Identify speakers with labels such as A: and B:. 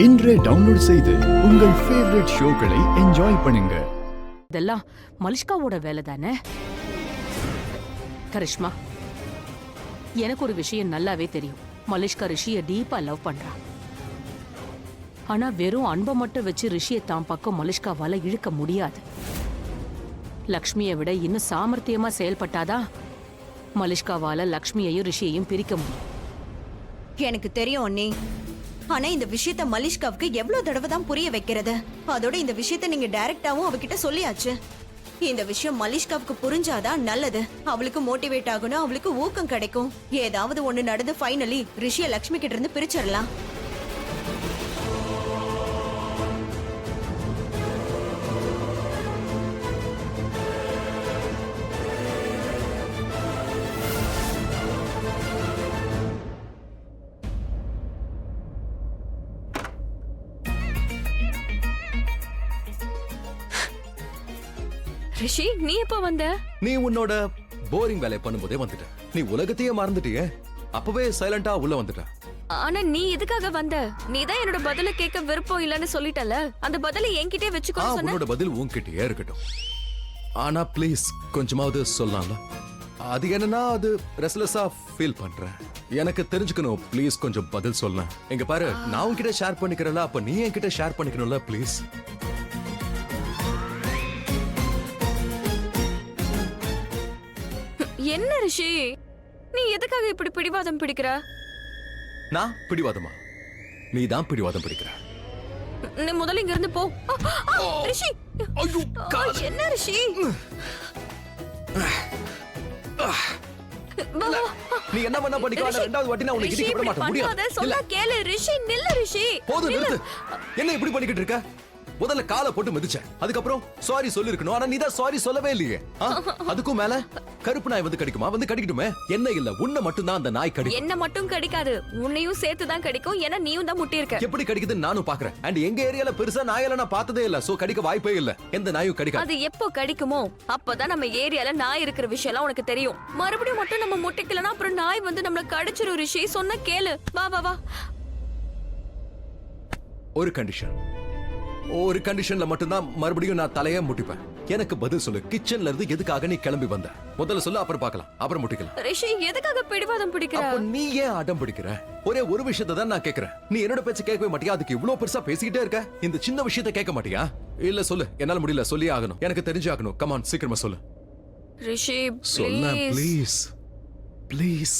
A: இன்றே டவுன்லோட் செய்து உங்கள் ஃபேவரட் ஷோக்களை என்ஜாய் பண்ணுங்க.
B: இதெல்லாம் மலிஷ்காவோட வேலை தானே? கரிஷ்மா, எனக்கு ஒரு விஷயம் நல்லாவே தெரியும். மலிஷ்கா ரிஷியை டீப்பா லவ் பண்றா. ஆனா வெறும் அன்பை மட்டும் வச்சு ரிஷியை தான் பக்கம் மலிஷ்காவால இழுக்க முடியாது. லக்ஷ்மியை விட இன்னும் சாமர்த்தியமா செயல்பட்டாதான் மலிஷ்காவால லக்ஷ்மியையும் ரிஷியையும் பிரிக்க முடியும்.
C: எனக்கு தெரியும் அண்ணி. ஆனா இந்த விஷயத்த மலிஷ்காவுக்கு எவ்வளவு தடவை தான் புரிய வைக்கிறது? அதோட இந்த விஷயத்த நீங்க டைரக்டாவும் அவகிட்ட சொல்லியாச்சு. இந்த விஷயம் மலிஷ்காவுக்கு புரிஞ்சாதான் நல்லது. அவளுக்கு மோட்டிவேட் ஆகணும், அவளுக்கு ஊக்கம் கிடைக்கும். ஏதாவது ஒண்ணு நடந்து ஃபைனலி ரிஷிய லக்ஷ்மி கிட்ட இருந்து பிரிச்சிடலாம்.
D: ரிஷி, நீ எப்ப வந்த?
E: நீ உன்னோட போரிங் வேலையை பண்ணும்போதே வந்துட்ட. நீ உலகத்தையே மறந்துட்டியே. அப்பவே சைலண்டா உள்ள வந்துட்ட.
D: ஆனா நீ எதுக்காக வந்த? நீ தான் என்னோட பதில கேட்க விருப்பம் இல்லன்னு சொல்லிட்டல. அந்த பதில என்கிட்டே வச்சுக்கோ சொன்ன.
E: உன்னோட பதில் உன்கிட்டயே இருக்கட்டும். ஆனா ப்ளீஸ் கொஞ்சமாவது சொல்லலாம்ல? அது என்னன்னா, அது ரெஸ்ட்லெஸ்ஸா ஃபீல் பண்றேன். எனக்கு தெரிஞ்சுக்கணும். ப்ளீஸ் கொஞ்சம் பதில் சொல்ல. எங்க பாரு, நான் உன்கிட்ட ஷேர் பண்ணிக்கிறேன்ல, அப்ப நீ என்கிட்ட ஷேர் பண்ணிக்கணும்ல ப்ளீஸ்.
D: என்ன ரிஷி, நீ எதுக்காக இப்படி பிடிவாதம் பிடிக்கிற?
E: நான் பிடிவாதமா? நீ தான் பிடிவாதம் பிடிக்கிற.
D: நீ முதல்ல இங்க இருந்து போ. ரிஷி, என்ன ரிஷி?
E: நீ என்ன பண்ண பண்ணிக்கோ. ரெண்டாவது வாட்டி நான் உன்னை கிட்ட விட மாட்டேன். முடியாது.
D: சொல்ல கேளு ரிஷி. நில்லு ரிஷி.
E: போதும், நிறுத்து. என்ன இப்படி பண்ணிக்கிட்டு இருக்க? முதல்ல காலை போட்டு மிதிச்சேன். அதுக்கப்புறம் சாரி சொல்லி இருக்கணும். ஆனா நீ தான் சாரி சொல்லவே இல்லையே. அதுக்கும் மேல கருப்பு நாய் வந்து கடிக்குமா? வந்து கடிக்கட்டுமே. என்ன இல்ல, உன்னை மட்டும் தான் அந்த நாய் கடிக்கும்.
D: என்ன மட்டும் கடிக்காது, உன்னையும் சேர்த்து தான் கடிக்கும். ஏன்னா நீயும் தான் முட்டி இருக்க.
E: எப்படி கடிக்குதுன்னு நானும் பாக்குறேன். அண்ட் எங்க ஏரியால பெருசா நாயெல்லாம் நான் பார்த்ததே இல்ல. சோ கடிக்க வாய்ப்பே இல்ல. எந்த நாயும் கடிக்காது.
D: அது எப்போ கடிக்குமோ அப்பதான் நம்ம ஏரியால நாய் இருக்கிற விஷயம் எல்லாம் உனக்கு தெரியும். மறுபடியும் மட்டும் நம்ம முட்டிக்கலனா அப்புறம் நாய் வந்து நம்மள கடிச்சிரும் ரிஷி. சொன்ன கேளு. வா வா வா.
E: ஒரு கண்டிஷன்ல மட்டும்தான் மறுபடியும் நான் தலைய முட்டிப்பேன். எனக்கு பதில் சொல்லு. கிச்சன்ல இருந்து எதுக்காக நீ கிளம்பி வந்த? முதல்ல சொல்லு, அப்புறம் பார்க்கலாம். அப்புறம் முட்டிக்கலாம்.
D: ரிஷி, எதுக்காக பிடிவாதம் பிடிக்கிற?
E: அப்ப நீ ஏன் அடம் பிடிக்கிற? ஒரே ஒரு விஷயத்தை தான் நான் கேக்குறேன். நீ என்னோட பேச்ச கேட்கவே மாட்டியா? அதுக்கு இவ்வளவு பெருசா பேசிக்கிட்டே இருக்க. இந்த சின்ன விஷயத்தை கேட்க மாட்டியா? இல்ல சொல்லு. என்னால முடியல, சொல்லி ஆகணும். எனக்கு தெரிஞ்சாகணும். கம் ஆன், சீக்கிரமா சொல்லு.
D: ரிஷி,
E: சொல்ல ப்ளீஸ். ப்ளீஸ்.